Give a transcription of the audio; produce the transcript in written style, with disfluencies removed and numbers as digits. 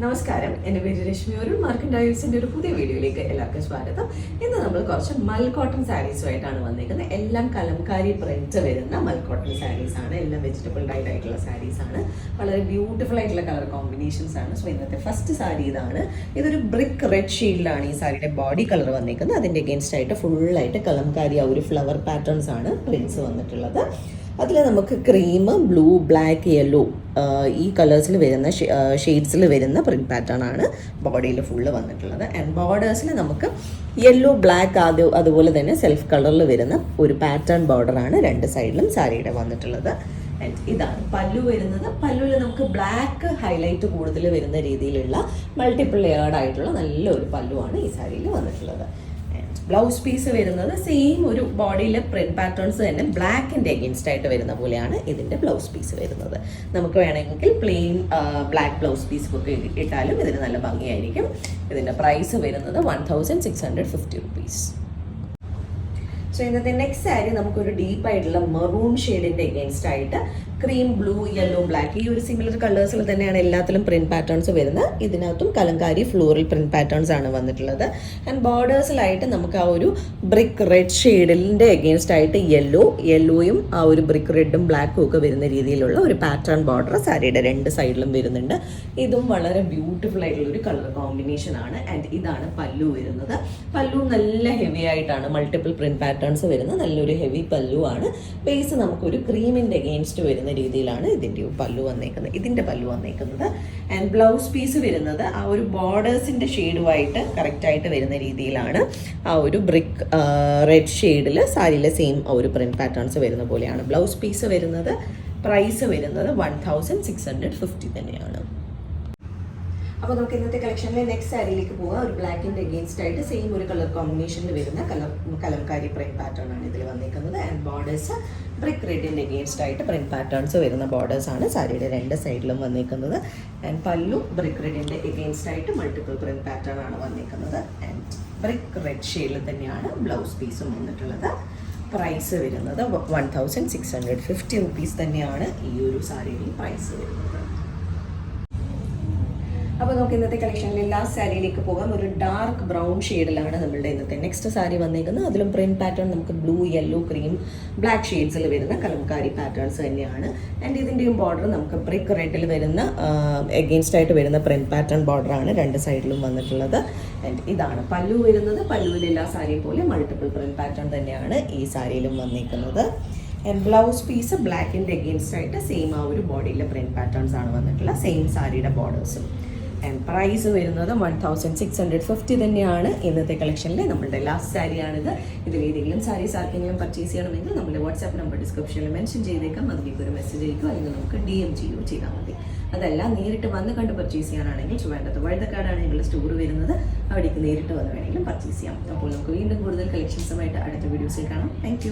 നമസ്കാരം, എൻ്റെ പേര് രശ്മി. ഒരു മാർക്കറ്റ് ഡയൽസിൻ്റെ ഒരു പുതിയ വീഡിയോയിലേക്ക് എല്ലാവർക്കും സ്വാഗതം. ഇന്ന് നമ്മൾ കുറച്ച് മൽ കോട്ടൺ സാരീസുമായിട്ടാണ് വന്നിരിക്കുന്നത്. എല്ലാം കലംകാരി പ്രിന്റ് വരുന്ന മൽ കോട്ടൺ സാരീസ് ആണ്. എല്ലാം വെജിറ്റബിൾ ഡൈഡ് ആയിട്ടുള്ള സാരീസ് ആണ്. വളരെ ബ്യൂട്ടിഫുൾ ആയിട്ടുള്ള കളർ കോമ്പിനേഷൻസ് ആണ്. സോ ഇന്നത്തെ ഫസ്റ്റ് സാരി ഇതാണ്. ഇതൊരു ബ്രിക്ക് റെഡ് ഷെയ്ഡിലാണ് ഈ സാരിയുടെ ബോഡി കളർ വന്നിരിക്കുന്നത്. അതിൻ്റെ അഗേൻസ്റ്റ് ആയിട്ട് ഫുള്ളായിട്ട് കലംകാരി ആ ഒരു ഫ്ലവർ പാറ്റേൺസ് ആണ് പ്രിന്റ്സ് വന്നിട്ടുള്ളത്. അതിൽ നമുക്ക് ക്രീം, ബ്ലൂ, ബ്ലാക്ക്, യെല്ലോ ഈ കളേഴ്സിൽ വരുന്ന ഷെയ്ഡ്സിൽ വരുന്ന പ്രിന്റ് പാറ്റേൺ ആണ് ബോഡിയിൽ ഫുള്ള് വന്നിട്ടുള്ളത്. ആൻഡ് ബോർഡേഴ്സിൽ നമുക്ക് യെല്ലോ, ബ്ലാക്ക് അതുപോലെ തന്നെ സെൽഫ് കളറിൽ വരുന്ന ഒരു പാറ്റേൺ ബോർഡറാണ് രണ്ട് സൈഡിലും സാരിയുടെ വന്നിട്ടുള്ളത്. ആൻഡ് ഇതാണ് പല്ലു വരുന്നത്. പല്ലുവിൽ നമുക്ക് ബ്ലാക്ക് ഹൈലൈറ്റ് കൂടുതൽ വരുന്ന രീതിയിലുള്ള മൾട്ടിപ്പിൾ ലെയേർഡ് ആയിട്ടുള്ള നല്ലൊരു പല്ലുവാണ് ഈ സാരിയിൽ വന്നിട്ടുള്ളത്. ബ്ലൗസ് പീസ് വരുന്നത് സെയിം ഒരു ബോഡിയിലെ പ്രിന്റ് പാറ്റേൺസ് തന്നെ ബ്ലാക്കിൻ്റെ അഗേൻസ്റ്റ് ആയിട്ട് വരുന്ന പോലെയാണ് ഇതിൻ്റെ ബ്ലൗസ് പീസ് വരുന്നത്. നമുക്ക് വേണമെങ്കിൽ പ്ലെയിൻ ബ്ലാക്ക് ബ്ലൗസ് പീസ് ഒക്കെ ഇട്ടാലും ഇതിന് നല്ല ഭംഗിയായിരിക്കും. ഇതിൻ്റെ പ്രൈസ് വരുന്നത് 1650 റുപ്പീസ്. സോ ഇന്നത്തെ നെക്സ്റ്റ് സാരി നമുക്കൊരു ഡീപ്പായിട്ടുള്ള മെറൂൺ ഷെയ്ഡിൻ്റെ അഗേൻസ്റ്റ് ആയിട്ട് ക്രീം, ബ്ലൂ, യെല്ലോ, ബ്ലാക്ക് ഈ ഒരു സിമിലർ കളേഴ്സിൽ തന്നെയാണ് എല്ലാത്തിലും പ്രിന്റ് പാറ്റേൺസ് വരുന്നത്. ഇതിനകത്തും കലംകാരി ഫ്ലോറൽ പ്രിന്റ് പാറ്റേൺസ് ആണ് വന്നിട്ടുള്ളത്. ബോർഡേഴ്സിലായിട്ട് നമുക്ക് ആ ഒരു ബ്രിക്ക് റെഡ് ഷെയ്ഡിൻ്റെ അഗേൻസ്റ്റ് ആയിട്ട് യെല്ലോയും ആ ഒരു ബ്രിക്ക് റെഡും ബ്ലാക്കും ഒക്കെ വരുന്ന രീതിയിലുള്ള ഒരു പാറ്റേൺ ബോർഡർ സാരിയുടെ രണ്ട് സൈഡിലും വരുന്നുണ്ട്. ഇതും വളരെ ബ്യൂട്ടിഫുൾ ആയിട്ടുള്ള ഒരു കളർ കോമ്പിനേഷൻ ആണ്. ആൻഡ് ഇതാണ് പല്ലു വരുന്നത്. പല്ലു നല്ല ഹെവി ആയിട്ടാണ് മൾട്ടിപ്പിൾ പ്രിന്റ് പാറ്റേൺസ് വരുന്നത്. നല്ലൊരു ഹെവി പല്ലു ആണ്. ബേസ് നമുക്കൊരു ക്രീമിൻ്റെ അഗേൻസ്റ്റ് വരുന്ന രീതിയിലാണ് ഇതിൻ്റെ പല്ലു വന്നേക്കുന്നത്. ആൻഡ് ബ്ലൗസ് പീസ് വരുന്നത് ആ ഒരു ബോർഡേഴ്സിൻ്റെ ഷെയ്ഡുമായിട്ട് കറക്റ്റായിട്ട് വരുന്ന രീതിയിലാണ്. ആ ഒരു ബ്രിക്ക് റെഡ് ഷെയ്ഡിൽ സാരിയിലെ സെയിം ആ ഒരു പ്രിന്റ് പാറ്റേൺസ് വരുന്ന പോലെയാണ് ബ്ലൗസ് പീസ് വരുന്നത്. പ്രൈസ് വരുന്നത് 1650 തന്നെയാണ്. അപ്പോൾ നമുക്ക് ഇന്നത്തെ കളക്ഷനിലെ നെക്സ്റ്റ് സാരിയിലേക്ക് പോകാം. ഒരു ബ്ലാക്കിൻ്റെ അഗേൻസ്റ്റ് ആയിട്ട് സെയിം ഒരു കളർ കോമ്പിനേഷനിൽ വരുന്ന കലംകാരി പ്രിന്റ് പാറ്റേൺ ആണ് ഇതിൽ വന്നിരിക്കുന്നത്. ആൻഡ് ബോർഡേഴ്സ് ബ്രിക്ക് റെഡിൻ്റെ അഗേൻസ്റ്റ് ആയിട്ട് പ്രിന്റ് പാറ്റേൺസ് വരുന്ന ബോർഡേഴ്സ് ആണ് സാരിയുടെ രണ്ട് സൈഡിലും വന്നിരിക്കുന്നത്. ആൻഡ് പല്ലു ബ്രിക്ക് റെഡിൻ്റെ അഗേൻസ്റ്റ് ആയിട്ട് മൾട്ടിപ്പിൾ പ്രിന്റ് പാറ്റേൺ ആണ് വന്നിരിക്കുന്നത്. ആൻഡ് ബ്രിക്ക് റെഡ് ഷെയ്ഡിൽ തന്നെയാണ് ബ്ലൗസ് പീസും വന്നിട്ടുള്ളത്. പ്രൈസ് വരുന്നത് 1650 റുപ്പീസ് തന്നെയാണ് ഈ ഒരു സാരിയുടെ പ്രൈസ് വരുന്നത്. അപ്പോൾ നമുക്ക് ഇന്നത്തെ കളക്ഷനിൽ ലാസ്റ്റ് സാരിയിലേക്ക് പോകാം. ഒരു ഡാർക്ക് ബ്രൗൺ ഷെയ്ഡിലാണ് നമ്മളുടെ ഇന്നത്തെ നെക്സ്റ്റ് സാരി വന്നിരിക്കുന്നത്. അതിലും പ്രിന്റ് പാറ്റേൺ നമുക്ക് ബ്ലൂ, യെല്ലോ, ക്രീം, ബ്ലാക്ക് ഷെയ്ഡ്സിൽ വരുന്ന കലംകാരി പാറ്റേൺസ് തന്നെയാണ്. ആൻഡ് ഇതിൻ്റെയും ബോർഡർ നമുക്ക് ബ്രിക്ക് റെഡിൽ വരുന്ന എഗെയിൻസ്റ്റ് ആയിട്ട് വരുന്ന പ്രിന്റ് പാറ്റേൺ ബോർഡറാണ് രണ്ട് സൈഡിലും വന്നിട്ടുള്ളത്. ആൻഡ് ഇതാണ് പല്ലു വരുന്നത്. പല്ലുവിൽ എല്ലാ സാരിയും പോലെ മൾട്ടിപ്പിൾ പ്രിന്റ് പാറ്റേൺ തന്നെയാണ് ഈ സാരിയിലും വന്നിരിക്കുന്നത്. ആൻഡ് ബ്ലൗസ് പീസ് ബ്ലാക്കിൻ്റെ എഗെയിൻസ്റ്റ് ആയിട്ട് സെയിം ആ ഒരു ബോഡിയിലെ പ്രിന്റ് പാറ്റേൺസ് ആണ് വന്നിട്ടുള്ള സെയിം സാരിയുടെ ബോർഡേഴ്സും. ആൻഡ് പ്രൈസ് വരുന്നത് 1650 തന്നെയാണ് ഇന്നത്തെ കളക്ഷനിൽ നമ്മളുടെ ലാസ്റ്റ് സാരിയാണിത്. ഇതിലേതെങ്കിലും സാരീസ് ആർക്കെങ്കിലും പർച്ചേസ് ചെയ്യണമെങ്കിൽ നമ്മുടെ വാട്സാപ്പ് നമ്പർ ഡിസ്ക്രിപ്ഷനിൽ മെൻഷൻ ചെയ്തേക്കാം. അതിലേക്ക് ഒരു മെസ്സേജ് അയക്കും, അല്ലെങ്കിൽ നമുക്ക് DM ചെയ്യുകയോ ചെയ്താൽ മതി. അതല്ല നേരിട്ട് വന്ന് കണ്ട് പർച്ചേസ് ചെയ്യാനാണെങ്കിൽ ട്രിവാൻഡ്രത്ത് വഴുതക്കാടാണ് ഞങ്ങളുടെ സ്റ്റോർ വരുന്നത്. അവിടേക്ക് നേരിട്ട് വന്ന് വേണമെങ്കിലും പർച്ചേസ് ചെയ്യാം. അപ്പോൾ നമുക്ക് വീണ്ടും കൂടുതൽ കളക്ഷൻസുമായിട്ട് അടുത്ത വീഡിയോസിൽ കാണാം. താങ്ക്